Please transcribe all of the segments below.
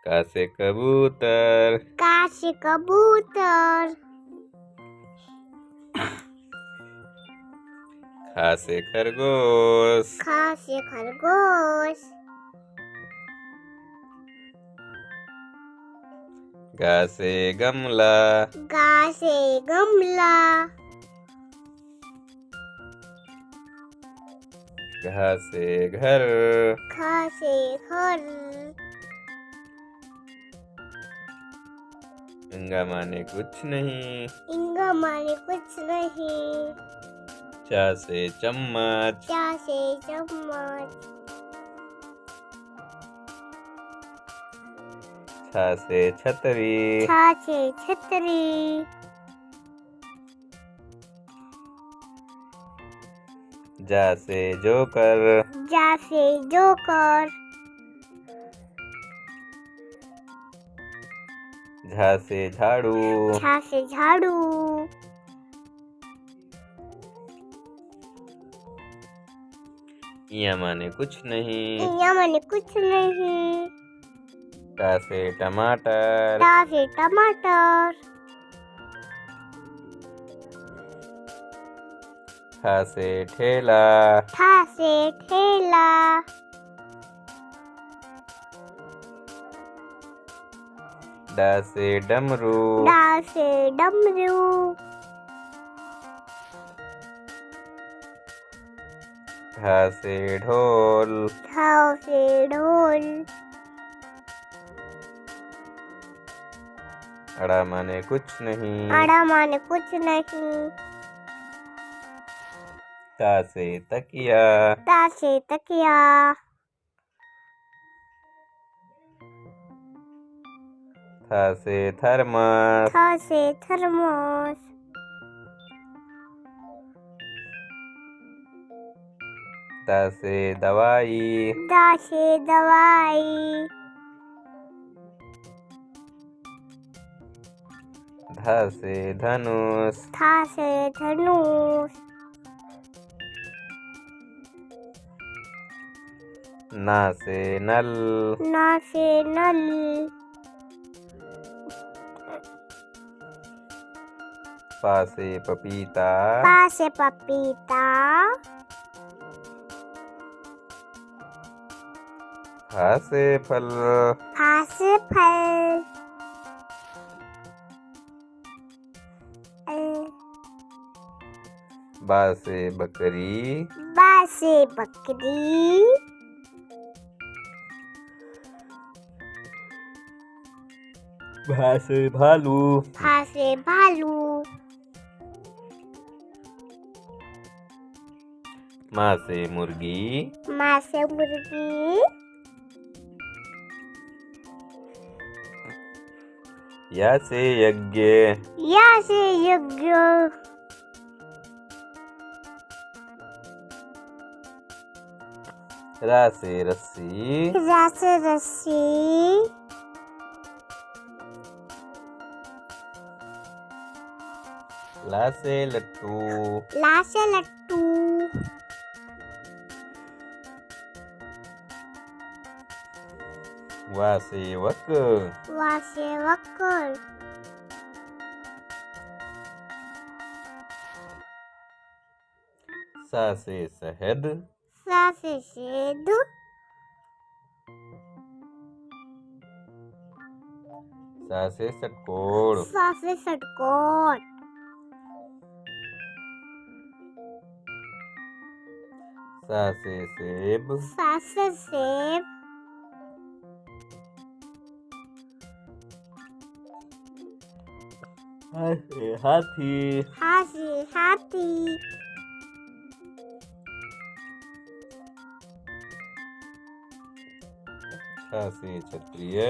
का से कबूतर। का से कबूतर। ख से खरगोश। ख से खरगोश। ग से गमला। गा से गमला। घ से घर। ख से घर। इंगा माने कुछ नहीं। इंगा माने कुछ नहीं। च से चम्मच। चा से चम्मच। छ से छतरी। छा से छतरी। जा से जोकर। जा से जोकर। झा से झाड़ू। झा से झाड़ू। इया माने कुछ नहीं। इया माने कुछ नहीं। टा से टमाटर। टा से टमाटर। ठा से ठेला। ठा से ठेला। डा से डमरू। डा से डमरू। ढा से ढोल। ढा से ढोल। अड़ा माने कुछ नहीं। अड़ा माने कुछ नहीं। ता से तकिया। ता से तकिया। था से थर्मस। था से थर्मस। दा से दवाई। दा से दवाई। धा से धनुष। था से धनुष। ना से नल। ना से नल। पा से पपीता। पा से पपीता। फा से फल। फा से फल। बा से बकरी। बा से बकरी। भा से भालू। भा से भालू। माँ से मुर्गी। माँ से मुर्गी। या से यज्ञ। या से यज्ञ। रा से रस्सी। रा से रस्सी। ला से लट्टू। ला से लट्टू। वा से वक। वा से वक्र। सा से शहद। सा से शहद। सा से षटकोण। सा से षटकोण। सा से सेब। सा से सेब। हा से हाथी। हा से हाथी। छ से क्षत्रिय।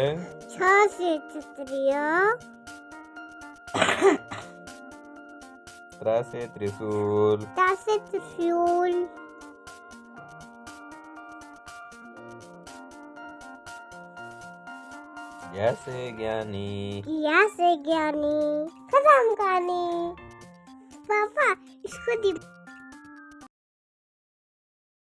छ से क्षत्रिय। त्रा से त्रिशूल। ता से त्रिशूल। ज्ञा से ज्ञानी। ज्ञा से ज्ञानी। खत्म कहानी। पापा इसको